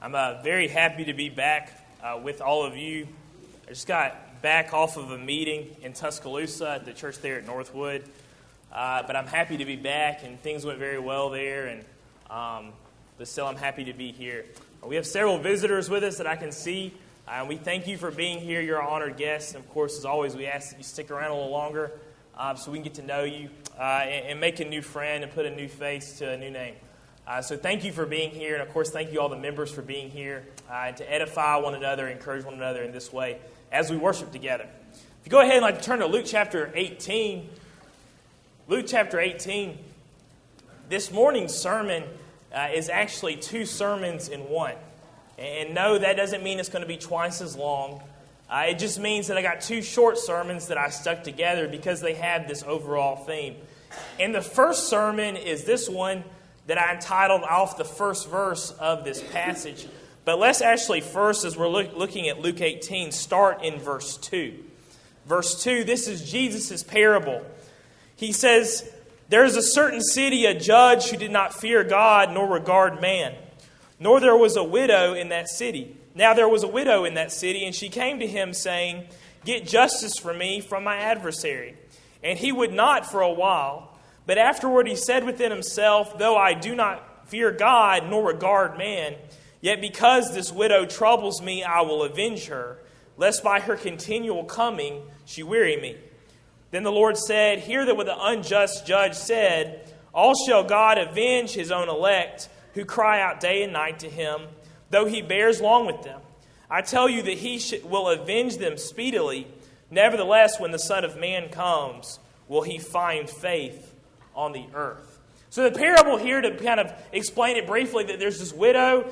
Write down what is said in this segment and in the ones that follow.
I'm very happy to be back with all of you. I just got back off of a meeting in Tuscaloosa at the church there at Northwood. But I'm happy to be back, and things went very well there. But still, I'm happy to be here. We have several visitors with us that I can see. We thank you for being here. You're our honored guests. And of course, as always, we ask that you stick around a little longer so we can get to know you and make a new friend and put a new face to a new name. So thank you for being here. And of course, thank you all the members for being here and to edify one another, encourage one another in this way as we worship together. If you go ahead and like to turn to Luke chapter 18. Luke chapter 18. This morning's sermon is actually two sermons in one. And no, that doesn't mean it's going to be twice as long. It just means that I got two short sermons that I stuck together because they have this overall theme. And the first sermon is this one that I entitled off the first verse of this passage. But let's actually first, as we're looking at Luke 18, start in verse 2. Verse 2, this is Jesus' parable. He says, "There is a certain city, a judge who did not fear God nor regard man. Nor there was a widow in that city. Now there was a widow in that city, and she came to him, saying, 'Get justice for me from my adversary.' And he would not for a while. But afterward he said within himself, 'Though I do not fear God nor regard man, yet because this widow troubles me, I will avenge her, lest by her continual coming she weary me.' Then the Lord said, 'Hear that what the unjust judge said, all shall God avenge his own elect, who cry out day and night to him, though he bears long with them. I tell you that he will avenge them speedily. Nevertheless, when the Son of Man comes, will he find faith on the earth?'" So the parable here, to kind of explain it briefly, that there's this widow.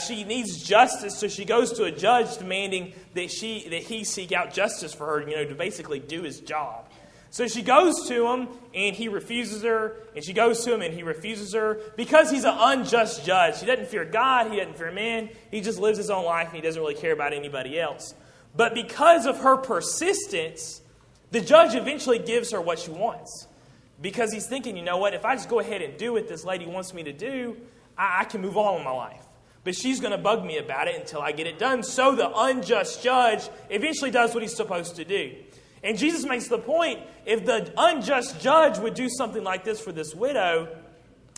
She needs justice, so she goes to a judge demanding that he seek out justice for her, to basically do his job. So she goes to him, and he refuses her, and she goes to him, and he refuses her, because he's an unjust judge. He doesn't fear God, he doesn't fear man, he just lives his own life, and he doesn't really care about anybody else. But because of her persistence, the judge eventually gives her what she wants. Because he's thinking, you know what, if I just go ahead and do what this lady wants me to do, I can move on with my life. But she's going to bug me about it until I get it done. So the unjust judge eventually does what he's supposed to do. And Jesus makes the point, if the unjust judge would do something like this for this widow,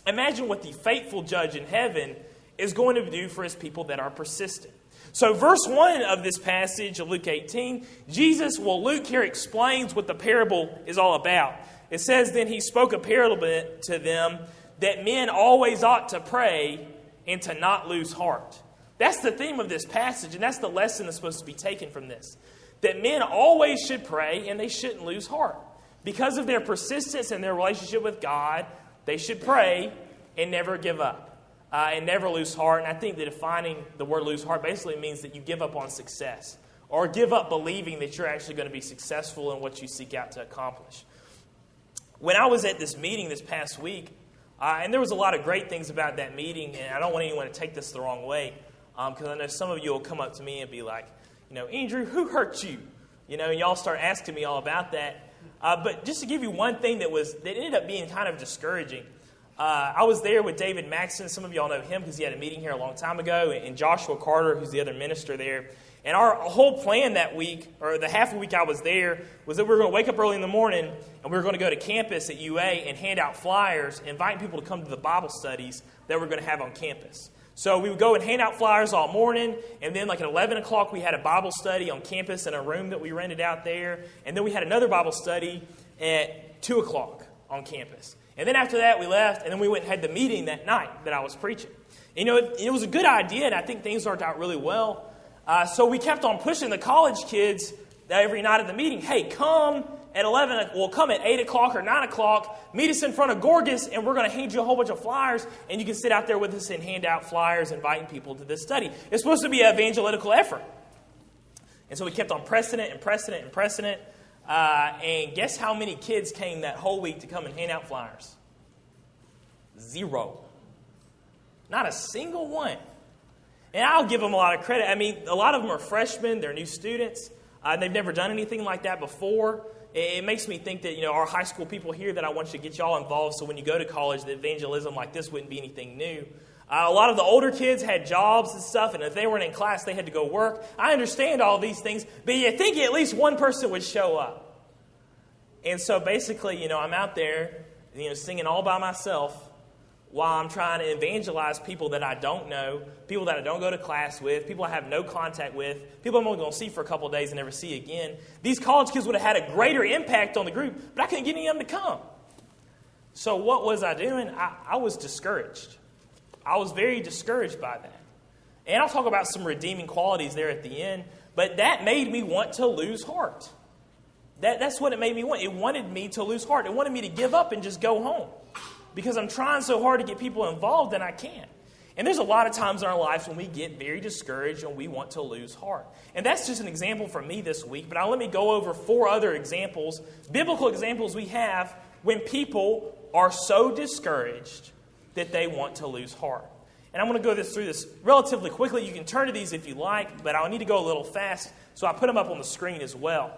imagine what the faithful judge in heaven is going to do for his people that are persistent. So verse 1 of this passage of Luke 18, Luke here explains what the parable is all about. It says, "Then he spoke a parable to them that men always ought to pray and to not lose heart." That's the theme of this passage, and that's the lesson that's supposed to be taken from this. That men always should pray and they shouldn't lose heart. Because of their persistence and their relationship with God, they should pray and never give up and never lose heart. And I think that defining the word lose heart basically means that you give up on success or give up believing that you're actually going to be successful in what you seek out to accomplish. When I was at this meeting this past week, and there was a lot of great things about that meeting, and I don't want anyone to take this the wrong way, because I know some of you will come up to me and be like, "Andrew, who hurt you?" And y'all start asking me all about that. But just to give you one thing that ended up being kind of discouraging. I was there with David Maxson. Some of y'all know him because he had a meeting here a long time ago, and Joshua Carter, who's the other minister there. And our whole plan that week, or the half a week I was there, was that we were going to wake up early in the morning, and we were going to go to campus at UA and hand out flyers, inviting people to come to the Bible studies that we're going to have on campus. So we would go and hand out flyers all morning, and then like at 11 o'clock we had a Bible study on campus in a room that we rented out there, and then we had another Bible study at 2 o'clock on campus. And then after that we left, and then we went and had the meeting that night that I was preaching. It was a good idea, and I think things worked out really well. So we kept on pushing the college kids every night at the meeting, "Hey, come at 11, come at 8 o'clock or 9 o'clock, meet us in front of Gorgas, and we're going to hand you a whole bunch of flyers, and you can sit out there with us and hand out flyers, inviting people to this study." It's supposed to be an evangelical effort. And so we kept on pressing it. And guess how many kids came that whole week to come and hand out flyers? 0. Not a single one. And I'll give them a lot of credit. I mean, a lot of them are freshmen. They're new students. They've never done anything like that before. It makes me think that, our high school people here, that I want you to get y'all involved, so when you go to college, the evangelism like this wouldn't be anything new. A lot of the older kids had jobs and stuff, and if they weren't in class, they had to go work. I understand all these things, but you think at least one person would show up. And so basically, I'm out there, singing all by myself while I'm trying to evangelize people that I don't know, people that I don't go to class with, people I have no contact with, people I'm only going to see for a couple of days and never see again. These college kids would have had a greater impact on the group, but I couldn't get any of them to come. So what was I doing? I was discouraged. I was very discouraged by that. And I'll talk about some redeeming qualities there at the end, but that made me want to lose heart. That's what it made me want. It wanted me to lose heart. It wanted me to give up and just go home. Because I'm trying so hard to get people involved and I can't. And there's a lot of times in our lives when we get very discouraged and we want to lose heart. And that's just an example from me this week. But let me go over 4 other examples, biblical examples we have when people are so discouraged that they want to lose heart. And I'm going to go through this relatively quickly. You can turn to these if you like, but I'll need to go a little fast, so I put them up on the screen as well.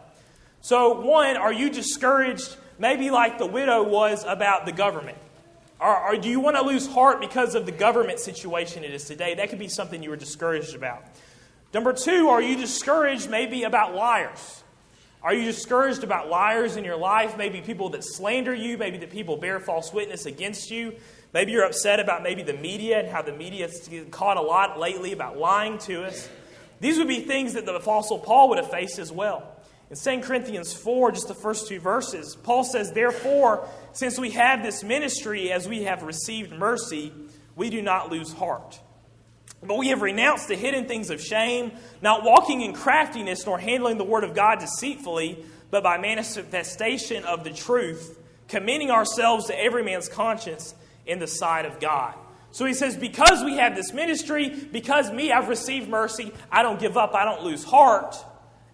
So 1, are you discouraged maybe like the widow was about the government? Or do you want to lose heart because of the government situation it is today? That could be something you were discouraged about. Number 2, are you discouraged maybe about liars? Are you discouraged about liars in your life? Maybe people that slander you, maybe that people bear false witness against you. Maybe you're upset about maybe the media and how the media has caught a lot lately about lying to us. These would be things that the Apostle Paul would have faced as well. In 2 Corinthians 4, just the first 2 verses, Paul says, "Therefore, since we have this ministry as we have received mercy, we do not lose heart. But we have renounced the hidden things of shame, not walking in craftiness nor handling the word of God deceitfully, but by manifestation of the truth, commending ourselves to every man's conscience in the sight of God." So he says, because we have this ministry, because I've received mercy, I don't give up, I don't lose heart.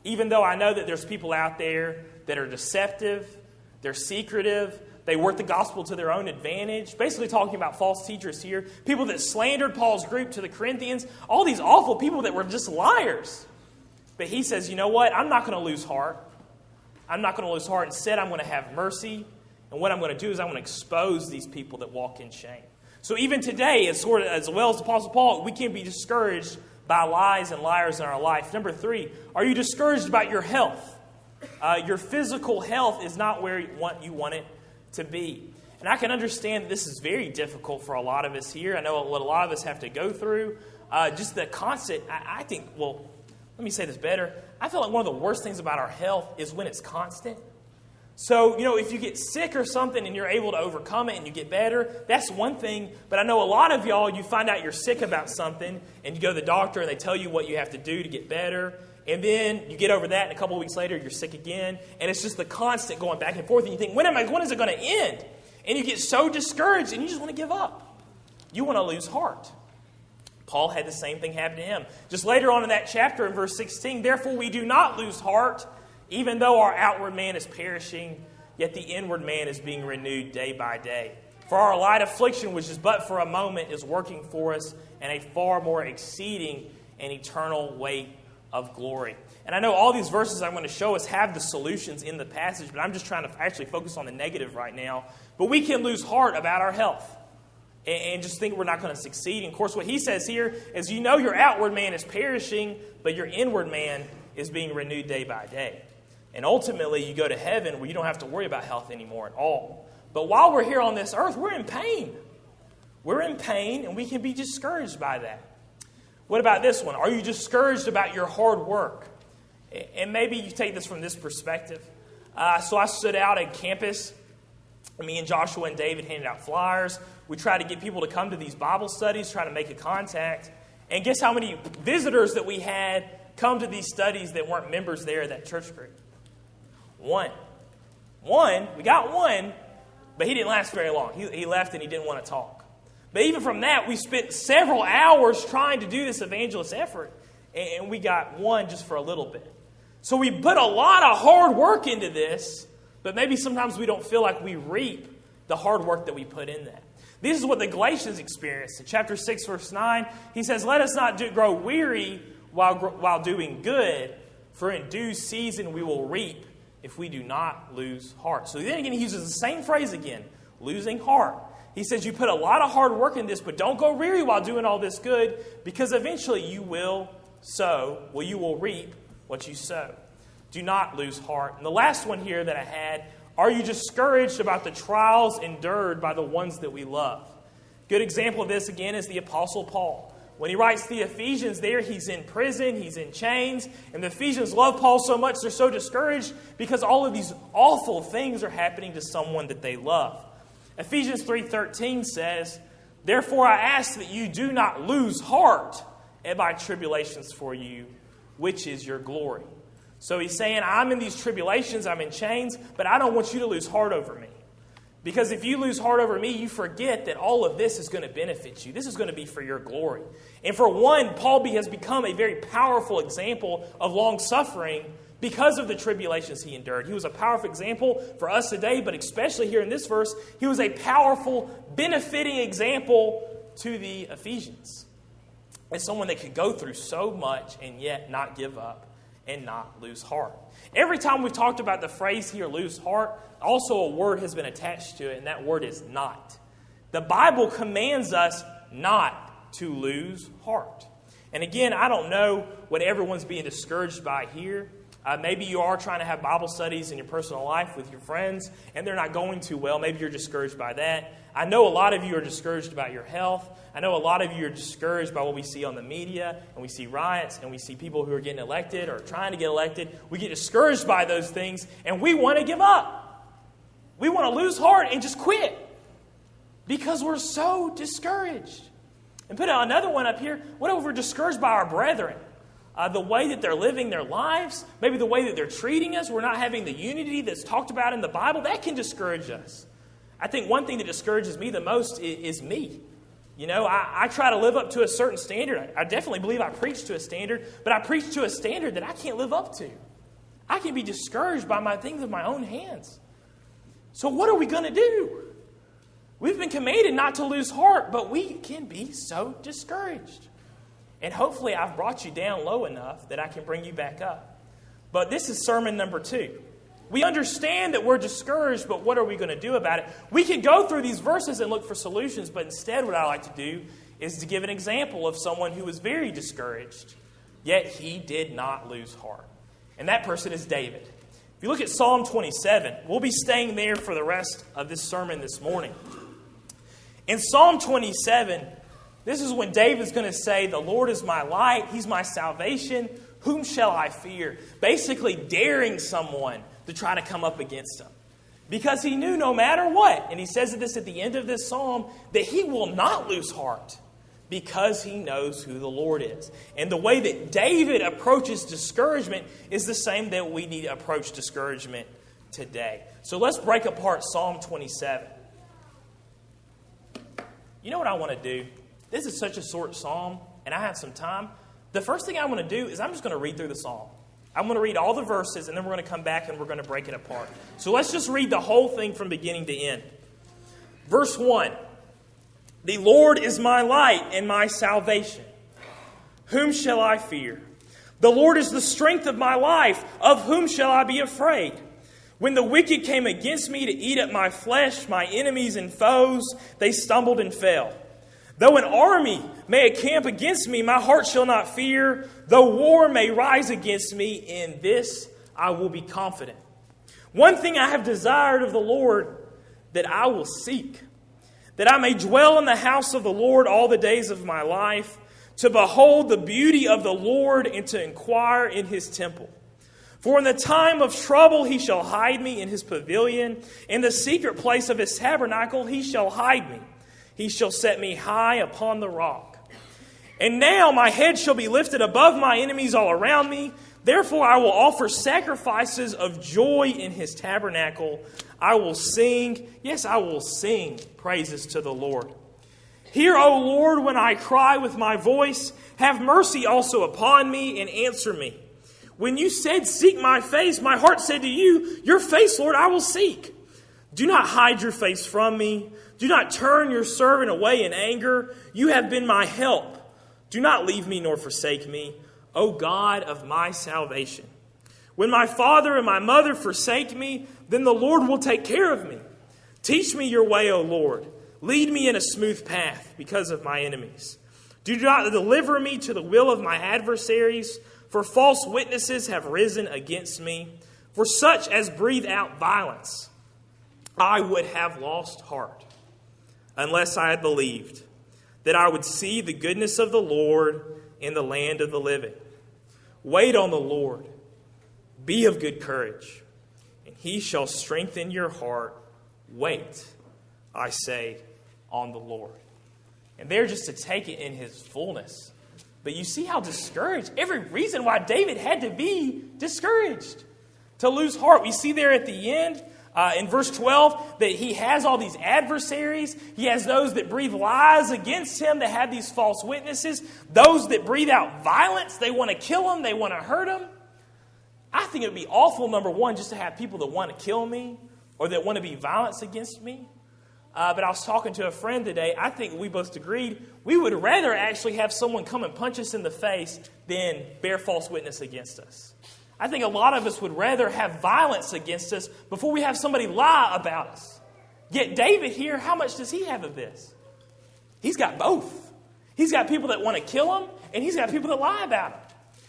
Even though I know that there's people out there that are deceptive, they're secretive, they work the gospel to their own advantage. Basically talking about false teachers here. People that slandered Paul's group to the Corinthians. All these awful people that were just liars. But he says, you know what? I'm not going to lose heart. I'm not going to lose heart. Instead, I'm going to have mercy. And what I'm going to do is I'm going to expose these people that walk in shame. So even today, as well as the Apostle Paul, we can be discouraged by lies and liars in our life. Number 3, are you discouraged about your health? Your physical health is not where you want it to be. And I can understand that this is very difficult for a lot of us here. I know what a lot of us have to go through. Just the constant, I think, well, let me say this better. I feel like one of the worst things about our health is when it's constant. So, if you get sick or something and you're able to overcome it and you get better, that's one thing. But I know a lot of y'all, you find out you're sick about something and you go to the doctor and they tell you what you have to do to get better. And then you get over that and a couple of weeks later you're sick again. And it's just the constant going back and forth. And you think, when is it going to end? And you get so discouraged and you just want to give up. You want to lose heart. Paul had the same thing happen to him. Just later on in that chapter in verse 16, "Therefore we do not lose heart, even though our outward man is perishing, yet the inward man is being renewed day by day. For our light affliction, which is but for a moment, is working for us in a far more exceeding and eternal weight of glory." And I know all these verses I'm going to show us have the solutions in the passage, but I'm just trying to actually focus on the negative right now. But we can lose heart about our health and just think we're not going to succeed. And of course, what he says here is, your outward man is perishing, but your inward man is being renewed day by day. And ultimately, you go to heaven where you don't have to worry about health anymore at all. But while we're here on this earth, we're in pain. We're in pain, and we can be discouraged by that. What about this one? Are you discouraged about your hard work? And maybe you take this from this perspective. So I stood out at campus. Me and Joshua and David handed out flyers. We tried to get people to come to these Bible studies, try to make a contact. And guess how many visitors that we had come to these studies that weren't members there of that church group? One. We got one, but he didn't last very long. He left and he didn't want to talk. But even from that, we spent several hours trying to do this evangelist effort, and we got one just for a little bit. So we put a lot of hard work into this, but maybe sometimes we don't feel like we reap the hard work that we put in that. This is what the Galatians experienced. In chapter 6, verse 9, he says, "Let us not grow weary while doing good, for in due season we will reap if we do not lose heart." So then again, he uses the same phrase again, losing heart. He says, you put a lot of hard work in this, but don't go weary while doing all this good, because eventually you will you will reap what you sow. Do not lose heart. And the last one here that I had, are you discouraged about the trials endured by the ones that we love? Good example of this, again, is the Apostle Paul. When he writes the Ephesians there, he's in prison, he's in chains, and the Ephesians love Paul so much they're so discouraged because all of these awful things are happening to someone that they love. Ephesians 3:13 says, therefore I ask that you do not lose heart at my tribulations for you, which is your glory. So he's saying, I'm in these tribulations, I'm in chains, but I don't want you to lose heart over me. Because if you lose heart over me, you forget that all of this is going to benefit you. This is going to be for your glory. And for one, Paul has become a very powerful example of long-suffering because of the tribulations he endured. He was a powerful example for us today, but especially here in this verse, he was a powerful, benefiting example to the Ephesians. As someone that could go through so much and yet not give up and not lose heart. Every time we've talked about the phrase here, lose heart, also a word has been attached to it, and that word is not. The Bible commands us not to lose heart. And again, I don't know what everyone's being discouraged by here. Maybe you are trying to have Bible studies in your personal life with your friends, and they're not going too well. Maybe you're discouraged by that. I know a lot of you are discouraged about your health. I know a lot of you are discouraged by what we see on the media, and we see riots, and we see people who are getting elected or trying to get elected. We get discouraged by those things, and we want to give up. We want to lose heart and just quit because we're so discouraged. And put another one up here. What if we're discouraged by our brethren? The way that they're living their lives, maybe the way that they're treating us, we're not having the unity that's talked about in the Bible, that can discourage us. I think one thing that discourages me the most is me. You know, I try to live up to a certain standard. I definitely believe I preach to a standard, but I preach to a standard that I can't live up to. I can be discouraged by my things of my own hands. So what are we going to do? We've been commanded not to lose heart, but we can be so discouraged. And hopefully I've brought you down low enough that I can bring you back up. But this is sermon number 2. We understand that we're discouraged, but what are we going to do about it? We can go through these verses and look for solutions, but instead what I like to do is to give an example of someone who was very discouraged, yet he did not lose heart. And that person is David. If you look at Psalm 27, we'll be staying there for the rest of this sermon this morning. In Psalm 27, this is when David's going to say, the Lord is my light, He's my salvation, whom shall I fear? Basically daring someone to try to come up against him. Because he knew no matter what, and he says this at the end of this psalm, that he will not lose heart because he knows who the Lord is. And the way that David approaches discouragement is the same that we need to approach discouragement today. So let's break apart Psalm 27. You know what I want to do? This is such a short psalm, and I have some time. The first thing I want to do is I'm just going to read through the psalm. I'm going to read all the verses, and then we're going to come back and we're going to break it apart. So let's just read the whole thing from beginning to end. Verse 1. The Lord is my light and my salvation. Whom shall I fear? The Lord is the strength of my life. Of whom shall I be afraid? When the wicked came against me to eat up my flesh, my enemies and foes, they stumbled and fell. Though an army may encamp against me, my heart shall not fear. Though war may rise against me, in this I will be confident. One thing I have desired of the Lord, that I will seek, that I may dwell in the house of the Lord all the days of my life, to behold the beauty of the Lord and to inquire in His temple. For in the time of trouble He shall hide me in His pavilion. In the secret place of His tabernacle He shall hide me. He shall set me high upon the rock. And now my head shall be lifted above my enemies all around me. Therefore I will offer sacrifices of joy in His tabernacle. I will sing, yes, I will sing praises to the Lord. Hear, O Lord, when I cry with my voice. Have mercy also upon me and answer me. When you said, seek my face, my heart said to you, your face, Lord, I will seek. Do not hide your face from me. Do not turn your servant away in anger. You have been my help. Do not leave me nor forsake me, O God of my salvation. When my father and my mother forsake me, then the Lord will take care of me. Teach me your way, O Lord. Lead me in a smooth path because of my enemies. Do not deliver me to the will of my adversaries, for false witnesses have risen against me. For such as breathe out violence, I would have lost heart, unless I had believed that I would see the goodness of the Lord in the land of the living. Wait on the Lord. Be of good courage, and he shall strengthen your heart. Wait, I say, on the Lord. And they're just to take it in his fullness. But you see how discouraged, every reason why David had to be discouraged, to lose heart. We see there at the end, in verse 12, that he has all these adversaries. He has those that breathe lies against him, that have these false witnesses. Those that breathe out violence, they want to kill him, they want to hurt him. I think it would be awful, number one, just to have people that want to kill me or that want to be violence against me. But I was talking to a friend today. I think we both agreed we would rather actually have someone come and punch us in the face than bear false witness against us. I think a lot of us would rather have violence against us before we have somebody lie about us. Yet David here, how much does he have of this? He's got both. He's got people that want to kill him, and he's got people that lie about him.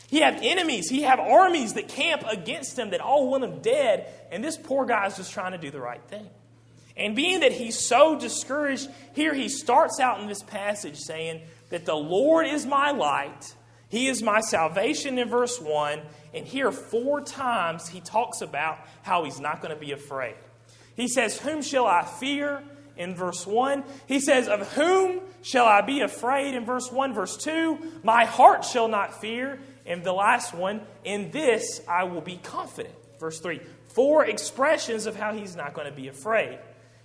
He have enemies. He have armies that camp against him that all want him dead, and this poor guy is just trying to do the right thing. And being that he's so discouraged, here he starts out in this passage saying that the Lord is my light. He is my salvation in verse 1. And here 4 times he talks about how he's not going to be afraid. He says, whom shall I fear? In verse 1. He says, of whom shall I be afraid? In verse 1. Verse 2, my heart shall not fear. And the last one, in this I will be confident. Verse 3. 4 expressions of how he's not going to be afraid.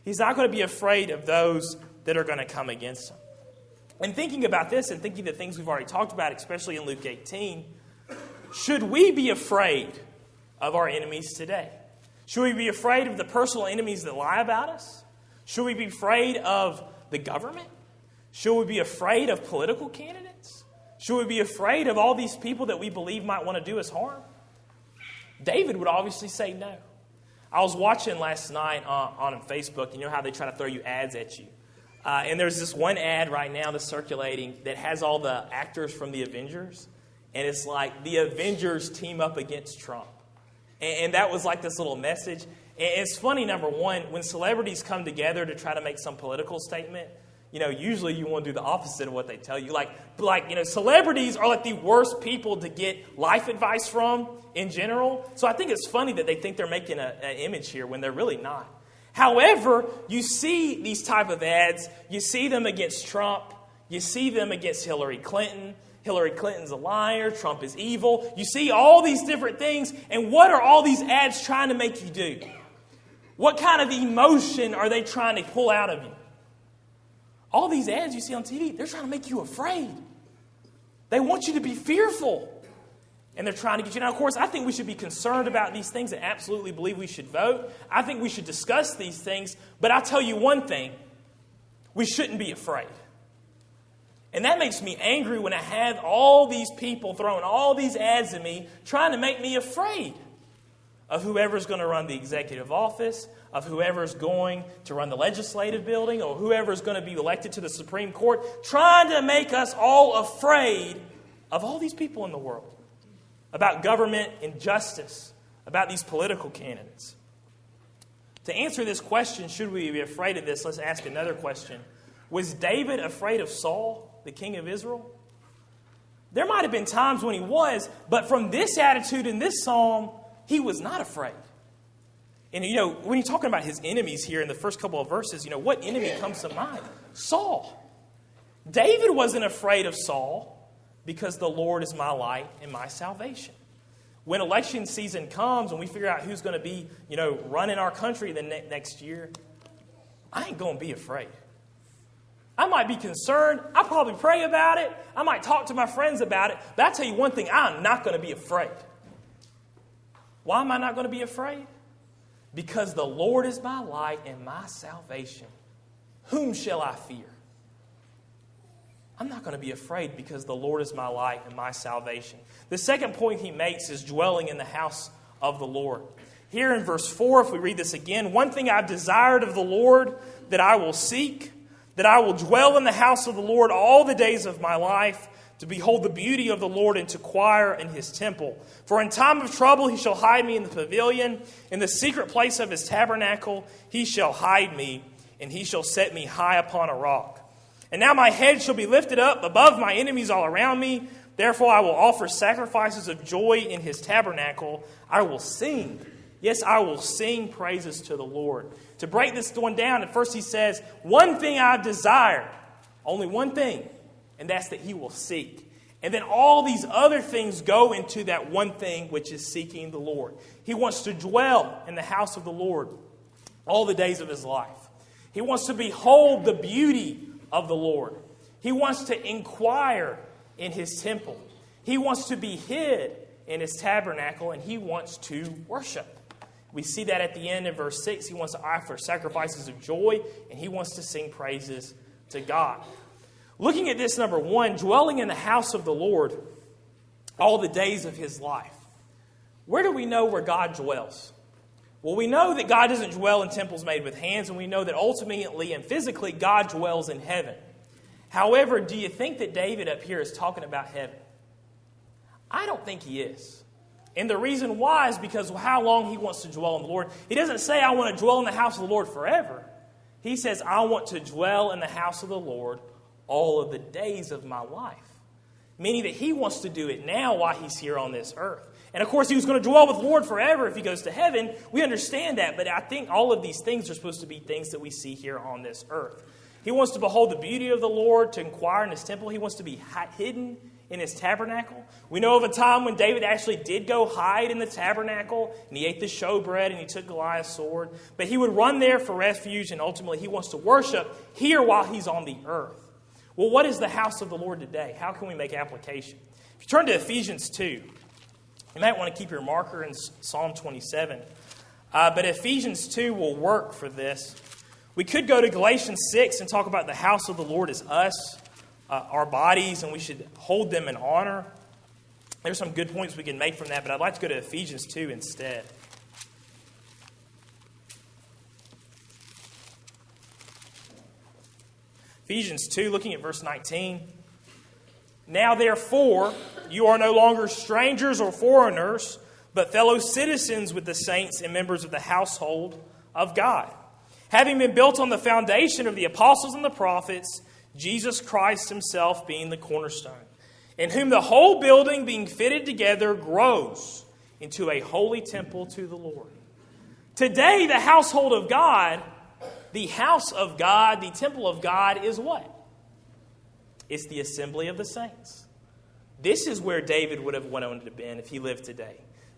He's not going to be afraid of those that are going to come against him. And thinking about this and thinking the things we've already talked about, especially in Luke 18, should we be afraid of our enemies today? Should we be afraid of the personal enemies that lie about us? Should we be afraid of the government? Should we be afraid of political candidates? Should we be afraid of all these people that we believe might want to do us harm? David would obviously say no. I was watching last night on Facebook. You know how they try to throw you ads at you. And there's this one ad right now that's circulating that has all the actors from the Avengers. And it's like the Avengers team up against Trump. And that was like this little message. And it's funny, number one, when celebrities come together to try to make some political statement, usually you want to do the opposite of what they tell you. Celebrities are like the worst people to get life advice from in general. So I think it's funny that they think they're making an image here when they're really not. However, you see these type of ads. You see them against Trump. You see them against Hillary Clinton. Hillary Clinton's a liar. Trump is evil. You see all these different things. And what are all these ads trying to make you do? What kind of emotion are they trying to pull out of you? All these ads you see on TV, they're trying to make you afraid. They want you to be fearful. And they're trying to get you. Now, of course, I think we should be concerned about these things and absolutely believe we should vote. I think we should discuss these things. But I'll tell you one thing. We shouldn't be afraid. And that makes me angry when I have all these people throwing all these ads at me, trying to make me afraid of whoever's going to run the executive office, of whoever's going to run the legislative building, or whoever's going to be elected to the Supreme Court, trying to make us all afraid of all these people in the world, about government injustice, about these political candidates. To answer this question, should we be afraid of this, let's ask another question. Was David afraid of Saul, the king of Israel? There might have been times when he was, but from this attitude in this psalm, he was not afraid. And when you're talking about his enemies here in the first couple of verses, what enemy comes to mind? Saul. David wasn't afraid of Saul because the Lord is my light and my salvation. When election season comes and we figure out who's going to be, running our country the next year, I ain't going to be afraid. I might be concerned. I'll probably pray about it. I might talk to my friends about it. But I tell you one thing, I'm not going to be afraid. Why am I not going to be afraid? Because the Lord is my light and my salvation. Whom shall I fear? I'm not going to be afraid because the Lord is my light and my salvation. The second point he makes is dwelling in the house of the Lord. Here in verse 4, if we read this again, one thing I've desired of the Lord that I will seek, that I will dwell in the house of the Lord all the days of my life, to behold the beauty of the Lord and to inquire in his temple. For in time of trouble he shall hide me in the pavilion. In the secret place of his tabernacle he shall hide me, and he shall set me high upon a rock. And now my head shall be lifted up above my enemies all around me. Therefore I will offer sacrifices of joy in his tabernacle. I will sing. Yes, I will sing praises to the Lord. To break this one down, at first he says, one thing I've desired. Only one thing. And that's that he will seek. And then all these other things go into that one thing, which is seeking the Lord. He wants to dwell in the house of the Lord all the days of his life. He wants to behold the beauty of the Lord. He wants to inquire in his temple. He wants to be hid in his tabernacle, and he wants to worship. We see that at the end in verse 6. He wants to offer sacrifices of joy, and he wants to sing praises to God. Looking at this, number one, dwelling in the house of the Lord all the days of his life. Where do we know where God dwells? Well, we know that God doesn't dwell in temples made with hands, and we know that ultimately and physically God dwells in heaven. However, do you think that David up here is talking about heaven? I don't think he is. And the reason why is because of how long he wants to dwell in the Lord. He doesn't say, I want to dwell in the house of the Lord forever. He says, I want to dwell in the house of the Lord all of the days of my life. Meaning that he wants to do it now while he's here on this earth. And of course, he was going to dwell with the Lord forever if he goes to heaven. We understand that, but I think all of these things are supposed to be things that we see here on this earth. He wants to behold the beauty of the Lord, to inquire in his temple. He wants to be hidden in his tabernacle. We know of a time when David actually did go hide in the tabernacle, and he ate the showbread, and he took Goliath's sword. But he would run there for refuge, and ultimately he wants to worship here while he's on the earth. Well, what is the house of the Lord today? How can we make application? If you turn to Ephesians 2, you might want to keep your marker in Psalm 27. But Ephesians 2 will work for this. We could go to Galatians 6 and talk about the house of the Lord as us, our bodies, and we should hold them in honor. There's some good points we can make from that, but I'd like to go to Ephesians 2 instead. Ephesians 2, looking at verse 19. Now therefore, you are no longer strangers or foreigners, but fellow citizens with the saints and members of the household of God, having been built on the foundation of the apostles and the prophets, Jesus Christ himself being the cornerstone, in whom the whole building being fitted together grows into a holy temple to the Lord. Today, the household of God, the house of God, the temple of God is what? It's the assembly of the saints. This is where David would have wanted to have been if he lived today.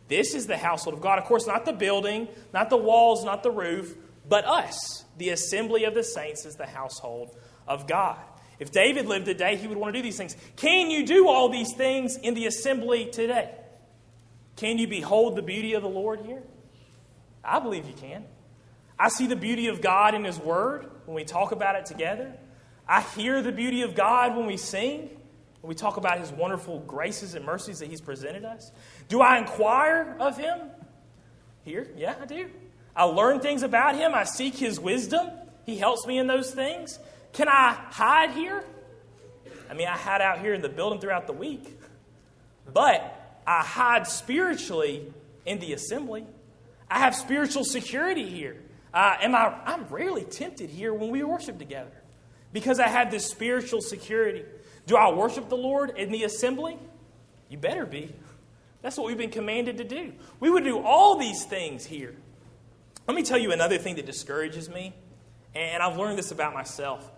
This is the household of God. Of course, not the building, not the walls, not the roof, but us. The assembly of the saints is the household of God. If David lived today, he would want to do these things. Can you do all these things in the assembly today? Can you behold the beauty of the Lord here? I believe you can. I see the beauty of God in his word when we talk about it together. I hear the beauty of God when we sing, when we talk about his wonderful graces and mercies that he's presented us. Do I inquire of him? Here? Yeah, I do. I learn things about him. I seek his wisdom. He helps me in those things. Can I hide here? I mean, I hide out here in the building throughout the week. But I hide spiritually in the assembly. I have spiritual security here. I'm rarely tempted here when we worship together because I have this spiritual security. Do I worship the Lord in the assembly? You better be. That's what we've been commanded to do. We would do all these things here. Let me tell you another thing that discourages me, and I've learned this about myself.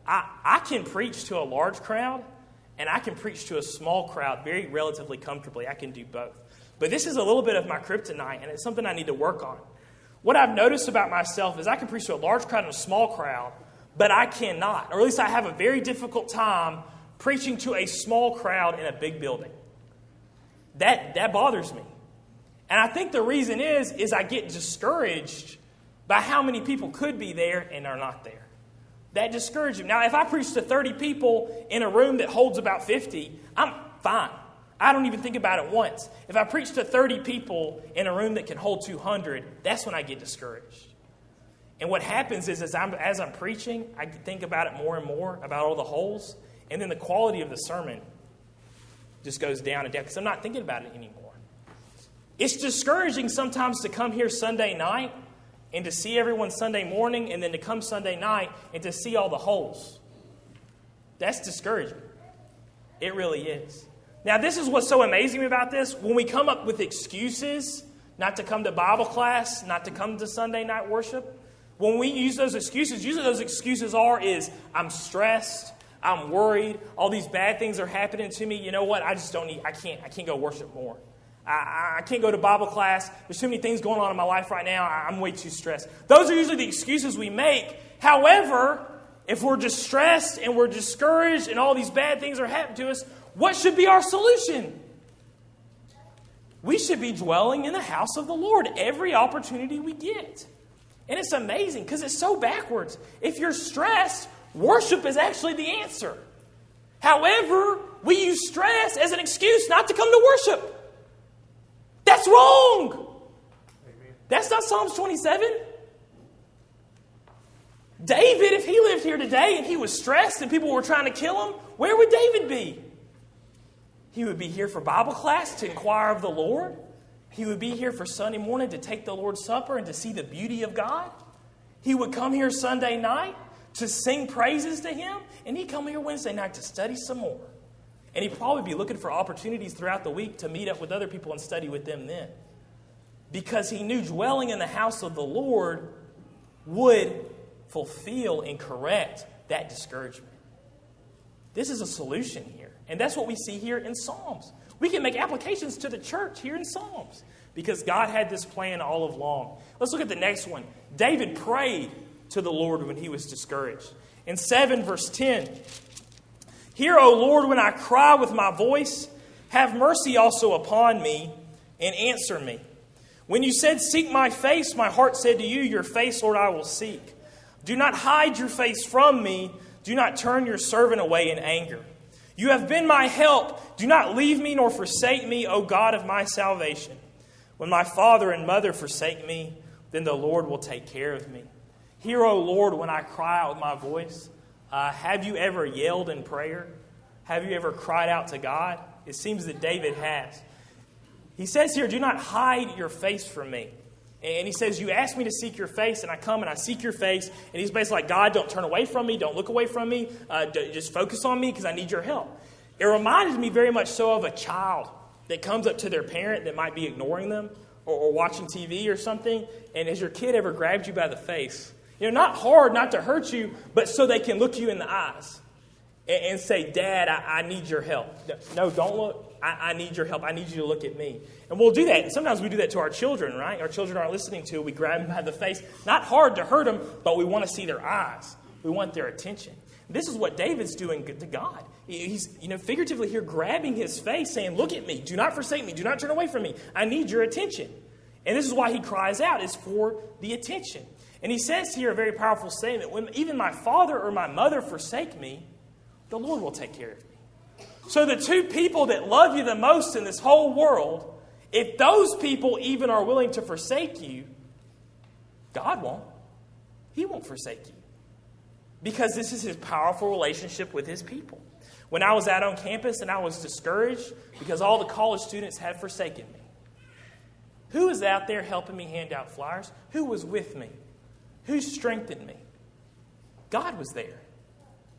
I can preach to a large crowd, and I can preach to a small crowd very relatively comfortably. I can do both. But this is a little bit of my kryptonite, and it's something I need to work on. What I've noticed about myself is I can preach to a large crowd and a small crowd, but I cannot, or at least I have a very difficult time preaching to a small crowd in a big building. That bothers me. And I think the reason is I get discouraged by how many people could be there and are not there. That discourages me. Now, if I preach to 30 people in a room that holds about 50, I'm fine. I don't even think about it once. If I preach to 30 people in a room that can hold 200, that's when I get discouraged. And what happens is, as I'm preaching, I think about it more and more, about all the holes, and then the quality of the sermon just goes down and down because I'm not thinking about it anymore. It's discouraging sometimes to come here Sunday night and to see everyone Sunday morning, and then to come Sunday night and to see all the holes. That's discouraging. It really is. Now, this is what's so amazing about this. When we come up with excuses not to come to Bible class, not to come to Sunday night worship, when we use those excuses, usually those excuses is I'm stressed, I'm worried, all these bad things are happening to me. You know what? I can't go worship more. I can't go to Bible class. There's too many things going on in my life right now. I'm way too stressed. Those are usually the excuses we make. However, if we're distressed and we're discouraged and all these bad things are happening to us, what should be our solution? We should be dwelling in the house of the Lord every opportunity we get. And it's amazing because it's so backwards. If you're stressed, worship is actually the answer. However, we use stress as an excuse not to come to worship. That's wrong. Amen. That's not Psalms 27. David, if he lived here today and he was stressed and people were trying to kill him, where would David be? He would be here for Bible class to inquire of the Lord. He would be here for Sunday morning to take the Lord's Supper and to see the beauty of God. He would come here Sunday night to sing praises to Him. And he'd come here Wednesday night to study some more. And he'd probably be looking for opportunities throughout the week to meet up with other people and study with them then. Because he knew dwelling in the house of the Lord would fulfill and correct that discouragement. This is a solution here. And that's what we see here in Psalms. We can make applications to the church here in Psalms because God had this plan all along. Let's look at the next one. David prayed to the Lord when he was discouraged. In 7 verse 10, "Hear, O Lord, when I cry with my voice. Have mercy also upon me and answer me. When you said, 'Seek my face,' my heart said to you, 'Your face, Lord, I will seek.' Do not hide your face from me. Do not turn your servant away in anger. You have been my help. Do not leave me nor forsake me, O God of my salvation. When my father and mother forsake me, then the Lord will take care of me. Hear, O Lord, when I cry out with my voice." Have you ever yelled in prayer? Have you ever cried out to God? It seems that David has. He says here, "Do not hide your face from me." And he says, "You ask me to seek your face, and I come and I seek your face." And he's basically like, "God, don't turn away from me. Don't look away from me. Just focus on me because I need your help." It reminded me very much so of a child that comes up to their parent that might be ignoring them or watching TV or something. And has your kid ever grabbed you by the face? Not hard, not to hurt you, but so they can look you in the eyes and say, "Dad, I need your help." No, don't look. I need your help. I need you to look at me. And we'll do that. And sometimes we do that to our children, right? Our children aren't listening to. We grab them by the face. Not hard to hurt them, but we want to see their eyes. We want their attention. This is what David's doing to God. He's, figuratively here grabbing his face saying, "Look at me. Do not forsake me. Do not turn away from me. I need your attention." And this is why he cries out, is for the attention. And he says here a very powerful statement, "When even my father or my mother forsake me, the Lord will take care of me." So the two people that love you the most in this whole world, if those people even are willing to forsake you, God won't. He won't forsake you. Because this is His powerful relationship with His people. When I was out on campus and I was discouraged because all the college students had forsaken me, who was out there helping me hand out flyers? Who was with me? Who strengthened me? God was there.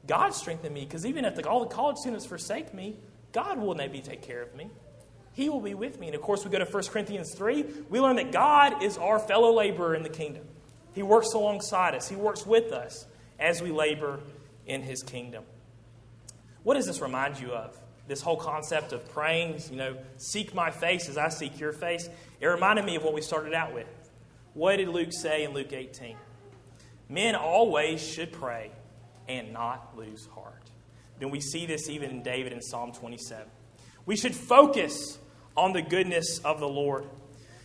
God strengthened me because even if all the college students forsake me, God will maybe take care of me. He will be with me. And of course, we go to 1 Corinthians 3. We learn that God is our fellow laborer in the kingdom. He works alongside us. He works with us as we labor in His kingdom. What does this remind you of? This whole concept of praying, seek my face as I seek your face. It reminded me of what we started out with. What did Luke say in Luke 18? Men always should pray and not lose heart. Then we see this even in David in Psalm 27. We should focus on the goodness of the Lord.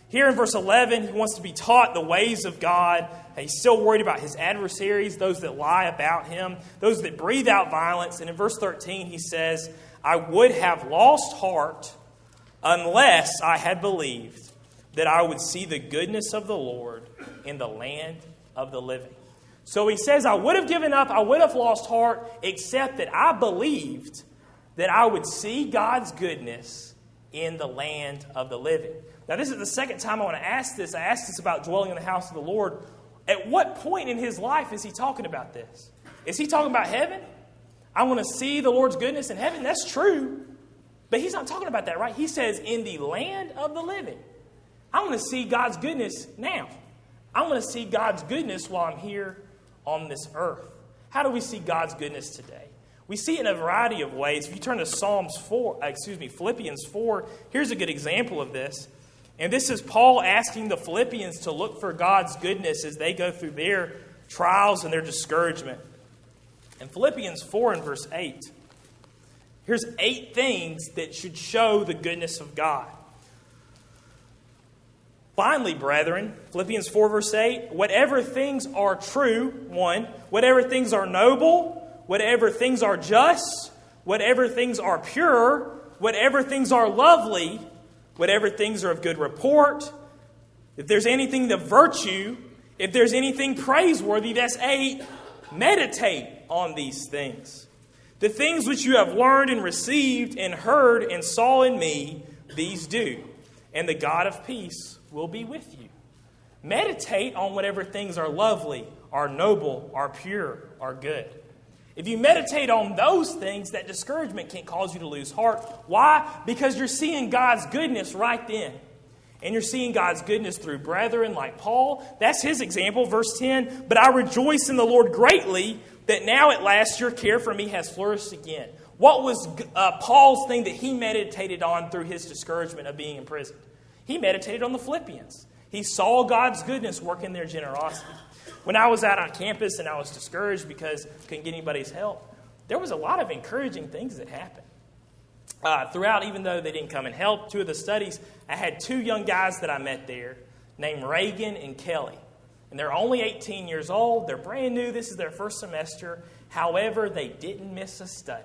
Here in verse 11, he wants to be taught the ways of God. He's still worried about his adversaries, those that lie about him, those that breathe out violence. And in verse 13, he says, "I would have lost heart unless I had believed that I would see the goodness of the Lord in the land of the living. So he says, I would have given up, I would have lost heart, except that I believed that I would see God's goodness in the land of the living. Now, this is the second time I want to ask this. I asked this about dwelling in the house of the Lord. At what point in his life is he talking about this? Is he talking about heaven? I want to see the Lord's goodness in heaven. That's true. But he's not talking about that, right? He says, in the land of the living. I want to see God's goodness now. I want to see God's goodness while I'm here on this earth. How do we see God's goodness today? We see it in a variety of ways. If you turn to Philippians 4, here's a good example of this. And this is Paul asking the Philippians to look for God's goodness as they go through their trials and their discouragement. In Philippians 4 and verse 8, here's 8 things that should show the goodness of God. Finally, brethren, Philippians 4 verse 8, whatever things are true, 1, whatever things are noble, whatever things are just, whatever things are pure, whatever things are lovely, whatever things are of good report, if there's anything of virtue, if there's anything praiseworthy, that's 8, meditate on these things. The things which you have learned and received and heard and saw in me, these do, and the God of peace will be with you. Meditate on whatever things are lovely, are noble, are pure, are good. If you meditate on those things, that discouragement can't cause you to lose heart. Why? Because you're seeing God's goodness right then. And you're seeing God's goodness through brethren like Paul. That's his example, verse 10. But I rejoice in the Lord greatly that now at last your care for me has flourished again. What was Paul's thing that he meditated on through his discouragement of being imprisoned? He meditated on the Philippians. He saw God's goodness work in their generosity. When I was out on campus and I was discouraged because I couldn't get anybody's help, there was a lot of encouraging things that happened. Throughout, even though they didn't come and help, 2 of the studies, I had 2 young guys that I met there named Reagan and Kelly. And they're only 18 years old. They're brand new. This is their first semester. However, they didn't miss a study.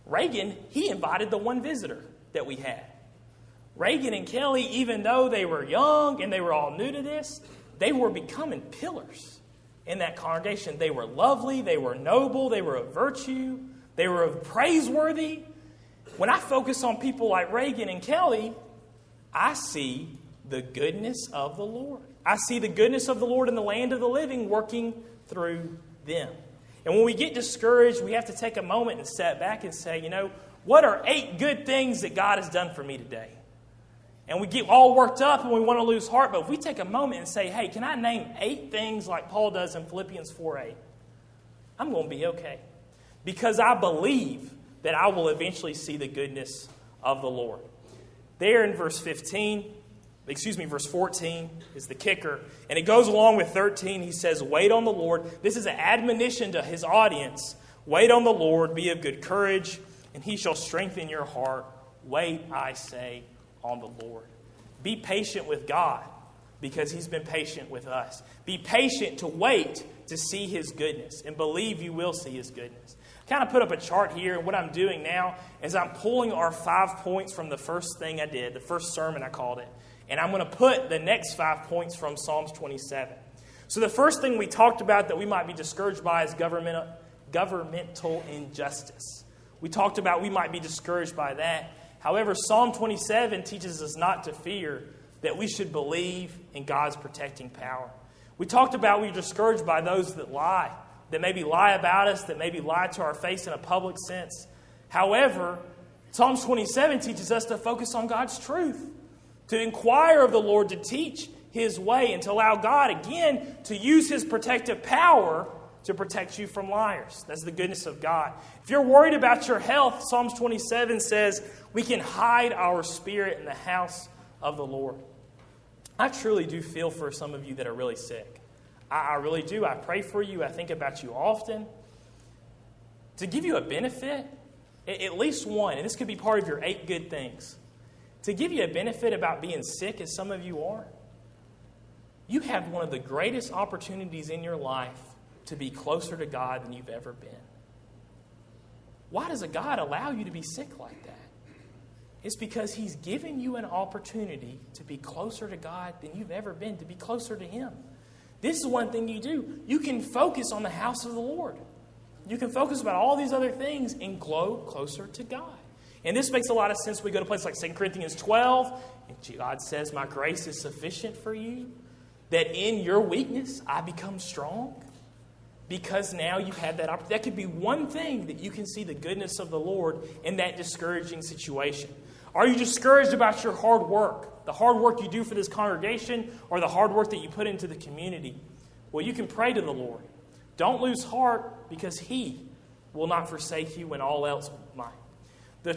Reagan, he invited the one visitor that we had. Reagan and Kelly, even though they were young and they were all new to this, they were becoming pillars in that congregation. They were lovely, they were noble, they were of virtue, they were of praiseworthy. When I focus on people like Reagan and Kelly, I see the goodness of the Lord. I see the goodness of the Lord in the land of the living working through them. And when we get discouraged, we have to take a moment and step back and say, what are 8 good things that God has done for me today? And we get all worked up and we want to lose heart. But if we take a moment and say, hey, can I name 8 things like Paul does in Philippians 4:8? I'm going to be okay. Because I believe that I will eventually see the goodness of the Lord. There in verse 14 is the kicker. And it goes along with 13. He says, wait on the Lord. This is an admonition to his audience. Wait on the Lord, be of good courage, and he shall strengthen your heart. Wait, I say, on the Lord. Be patient with God because he's been patient with us. Be patient to wait to see his goodness and believe you will see his goodness. I kind of put up a chart here, and what I'm doing now is I'm pulling our 5 points from the first thing I did, the first sermon I called it, and I'm going to put the next 5 points from Psalms 27. So the first thing we talked about that we might be discouraged by is governmental injustice. We talked about we might be discouraged by that. However, Psalm 27 teaches us not to fear, that we should believe in God's protecting power. We talked about we're discouraged by those that lie, that maybe lie about us, that maybe lie to our face in a public sense. However, Psalm 27 teaches us to focus on God's truth, to inquire of the Lord, to teach his way, and to allow God, again, to use his protective power to protect you from liars. That's the goodness of God. If you're worried about your health, Psalms 27 says we can hide our spirit in the house of the Lord. I truly do feel for some of you that are really sick. I really do. I pray for you. I think about you often. To give you a benefit, at least one, and this could be part of your 8 good things. To give you a benefit about being sick, as some of you are, you have one of the greatest opportunities in your life to be closer to God than you've ever been. Why does a God allow you to be sick like that? It's because he's given you an opportunity to be closer to God than you've ever been, to be closer to him. This is one thing you do. You can focus on the house of the Lord. You can focus about all these other things and grow closer to God. And this makes a lot of sense. We go to places like 2 Corinthians 12, and God says, my grace is sufficient for you, that in your weakness I become strong. Because now you have that opportunity. That could be one thing that you can see the goodness of the Lord in that discouraging situation. Are you discouraged about your hard work? The hard work you do for this congregation or the hard work that you put into the community? Well, you can pray to the Lord. Don't lose heart because He will not forsake you when all else might.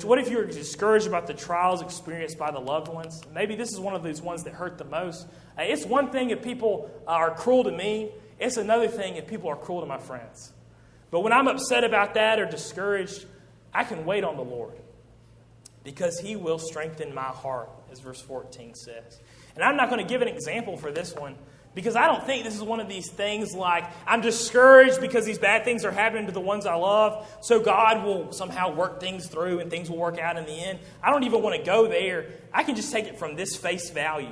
What if you're discouraged about the trials experienced by the loved ones? Maybe this is one of those ones that hurt the most. It's one thing if people are cruel to me. It's another thing if people are cruel to my friends. But when I'm upset about that or discouraged, I can wait on the Lord because He will strengthen my heart, as verse 14 says. And I'm not going to give an example for this one because I don't think this is one of these things like I'm discouraged because these bad things are happening to the ones I love, so God will somehow work things through and things will work out in the end. I don't even want to go there. I can just take it from this face value.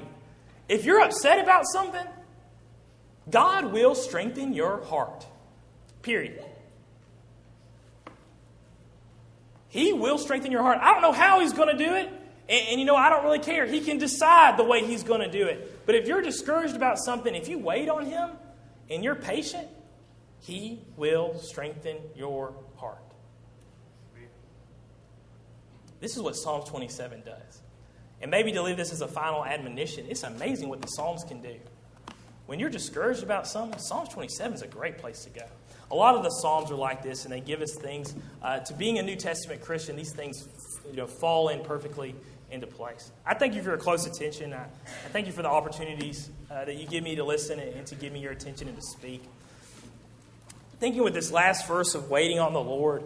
If you're upset about something, God will strengthen your heart. Period. He will strengthen your heart. I don't know how He's going to do it. And I don't really care. He can decide the way He's going to do it. But if you're discouraged about something, if you wait on Him and you're patient, He will strengthen your heart. This is what Psalm 27 does. And maybe to leave this as a final admonition, it's amazing what the Psalms can do. When you're discouraged about something, Psalms 27 is a great place to go. A lot of the Psalms are like this, and they give us things. To being a New Testament Christian, these things fall in perfectly into place. I thank you for your close attention. I thank you for the opportunities that you give me to listen and to give me your attention and to speak. Thinking with this last verse of waiting on the Lord,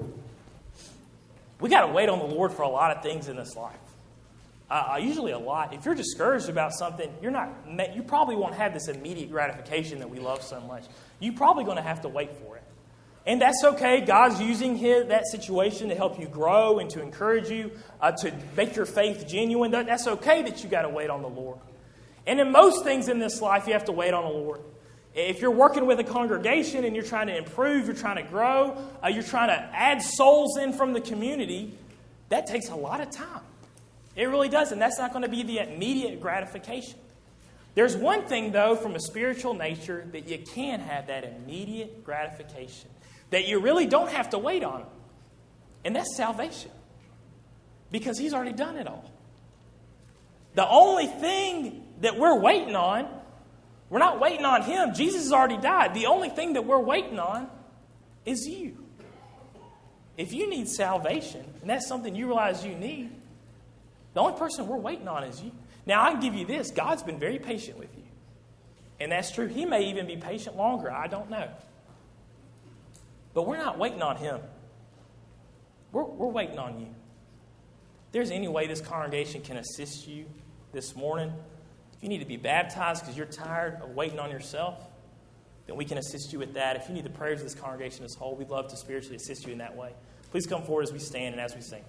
we got to wait on the Lord for a lot of things in this life. Usually a lot. If you're discouraged about something, you probably won't have this immediate gratification that we love so much. You're probably going to have to wait for it. And that's okay. God's using that situation to help you grow and to encourage you, to make your faith genuine. That's okay that you got to wait on the Lord. And in most things in this life, you have to wait on the Lord. If you're working with a congregation and you're trying to improve, you're trying to grow, you're trying to add souls in from the community, that takes a lot of time. It really does, and that's not going to be the immediate gratification. There's one thing, though, from a spiritual nature that you can have that immediate gratification, that you really don't have to wait on, and that's salvation, because He's already done it all. The only thing that we're waiting on, we're not waiting on Him. Jesus has already died. The only thing that we're waiting on is you. If you need salvation, and that's something you realize you need, the only person we're waiting on is you. Now, I can give you this. God's been very patient with you. And that's true. He may even be patient longer. I don't know. But we're not waiting on Him. We're waiting on you. If there's any way this congregation can assist you this morning, if you need to be baptized because you're tired of waiting on yourself, then we can assist you with that. If you need the prayers of this congregation as a whole, we'd love to spiritually assist you in that way. Please come forward as we stand and as we sing.